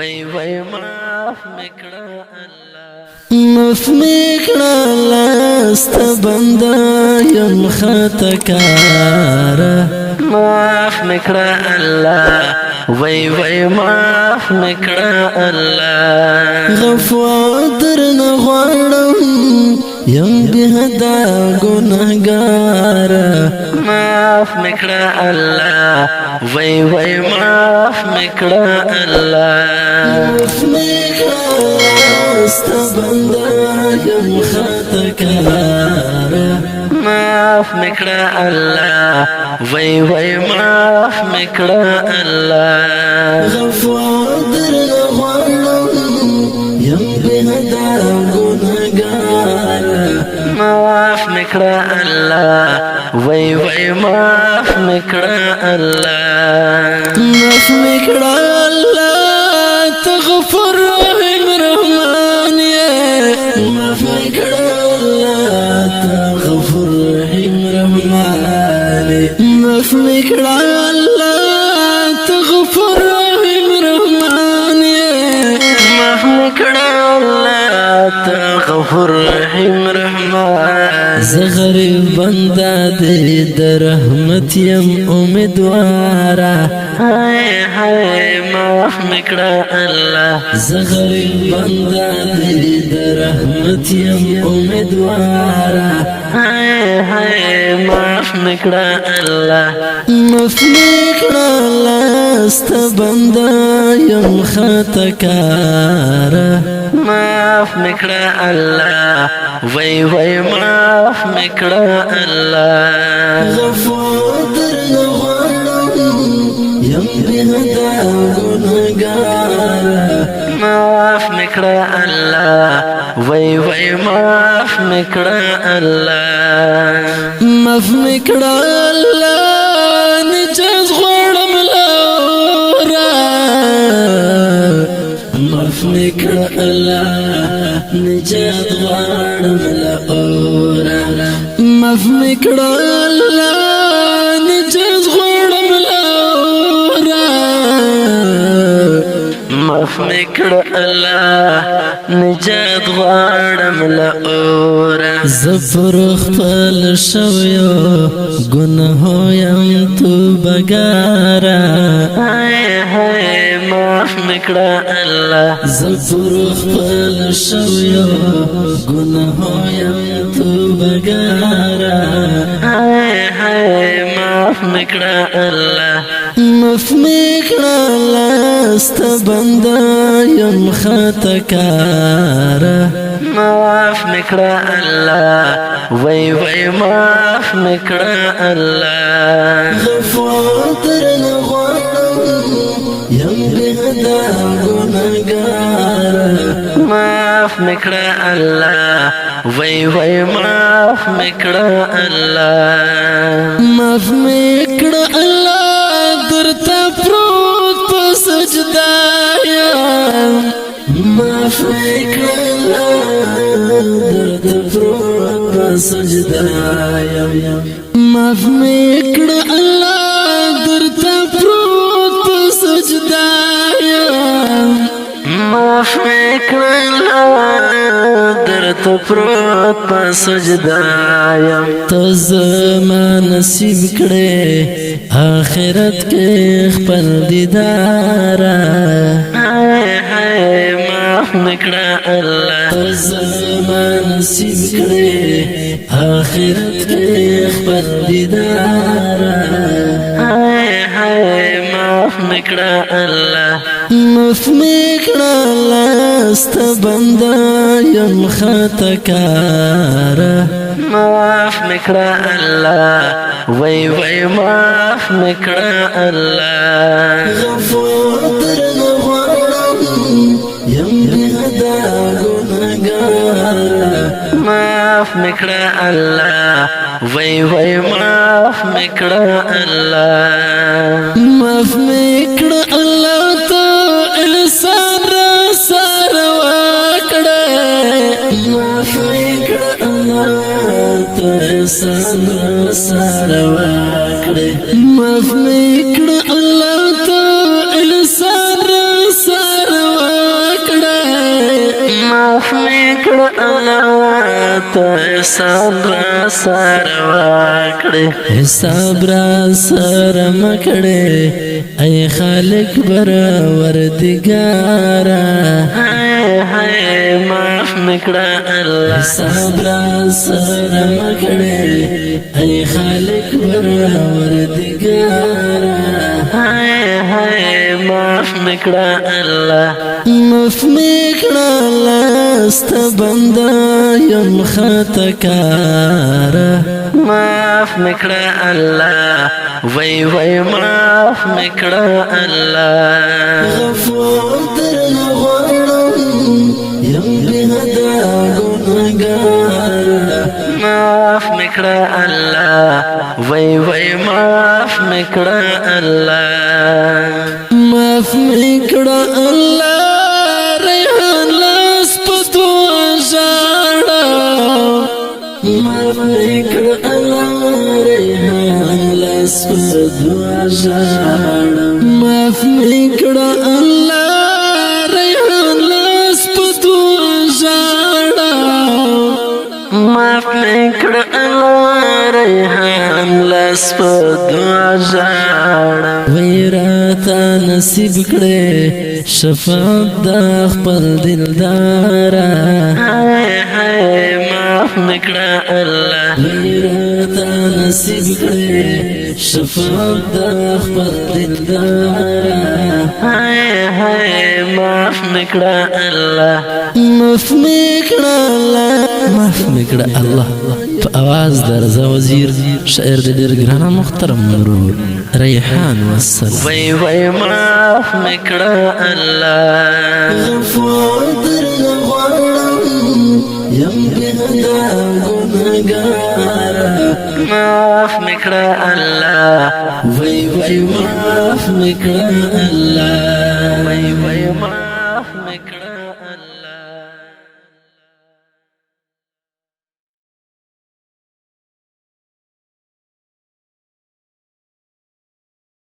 وای معاف میکړه الله معاف میکړه الله ستا بنده یم خطاکاره معاف میکړه الله وای معاف میکړه الله غفوات درنه غواړم یم بهدا ګناهګاره معاف میکړه الله وای معاف میکړه الله معاف میکړه ستا بنده یم خطاکاره معاف میکړه الله وای معاف میکړه الله غفوات درنه غواړم یم بهدا ګناهګاره معاف میکړه الله وای معاف میکړه الله معاف میکړه الله ته غفور رحیم رحمان یې معاف میکړه الله ته غفور رحیم رحمان معاف میکړه الله ته غفور رحیم رحمان یې معاف میکړه الله ته غفور رحیم رحمان زه غریب بنده دې د رحمت یم امیدواره هاي معاف میکړه الله زه غریب بنده دې د رحمت یم امیدواره هاي معاف میکړه الله معاف میکړه الله ستا بنده یم خطاکاره معاف میکړه الله وای معاف میکړه الله غفور درنه غواړم یم بهدا ګناهګاره معاف میکړه الله وای معاف میکړه الله معاف میکړه الله نجات غواړم لورا معاف میکړه الله نجات غواړم لورا معاف میکړه الله نجات غواړم لورا معاف میکړه الله نجات غواړم له اوره زفر خپل شویو گناهو یم توبه ګاره هاي معاف میکړه الله زفر خپل شویو گناهو یم توبه ګاره هاي معاف میکړه الله معاف میکړه الله ستا بنده یم خطاکاره معاف میکړه الله وای معاف میکړه الله غفور درنه غواړم یم بهدا ګناهګاره معاف میکړه الله وای معاف میکړه الله معاف میکړه الله درته پروت په سجدا یم معاف میکړه الله درته پروت په سجدا یم معاف میکړه الله درته پروت په سجدا یم معاف میکړه الله درته پروت په سجدا یم ته زما نصیب کړې آخرت کې خپل دیدار هاي معاف میکړه الله ته زما نصیب کړې آخرت کې خپل دیدار هاي معاف میکړه الله معاف میکړه الله ستا بنده یم خطاکاره معاف میکړه الله وای معاف میکړه الله غفور درنه غواړم یم بهدا ګناهګاره معاف میکړه الله وای معاف میکړه الله معاف میکړه الله ته احسان را سره وکړه معاف میکړه الله ته احسان را سره وکړه معاف میکړه الله ته احسان را سره کړه الله ته احسان را سره وکړې حساب را سره مکړې ای خالق پروردګارا معاف مکړه الله حساب را سره مکړې ای خالق پروردګارا معاف مکړه الله معاف مکړه الله ست بنده یم خطاکارا معاف مکړه الله وای وای معاف مکړه الله غفور درنه غواړم یم بهدا ګناهګار معاف مکړه الله وای وای معاف مکړه الله معاف مکړه الله ریحان لاس په دعا ژاړه معاف مکړه الله ریحان لاس په دعا ژاړه معاف مکړه الله ریحان لاس په دعا ژاړه معاف مکړه الله ریحان لاس په دعا ژاړه ویراتا نصیب کړې شفاعت د خپل دلدارا معاف مکړه الله ویراتا نصیب کړې شفاعت د خپل دلدارا معاف مکړه الله معاف مکړه الله معاف مکړه الله په आवाज درځه وزیر شاعر د ډېر ګرانه محترم ورور ریحان والسلام وای وای معاف مکړه الله غفور درنه غواړم یم بهدا ګناهګار معاف مکړه الله وای وای معاف مکړه الله وای وای معاف مکړه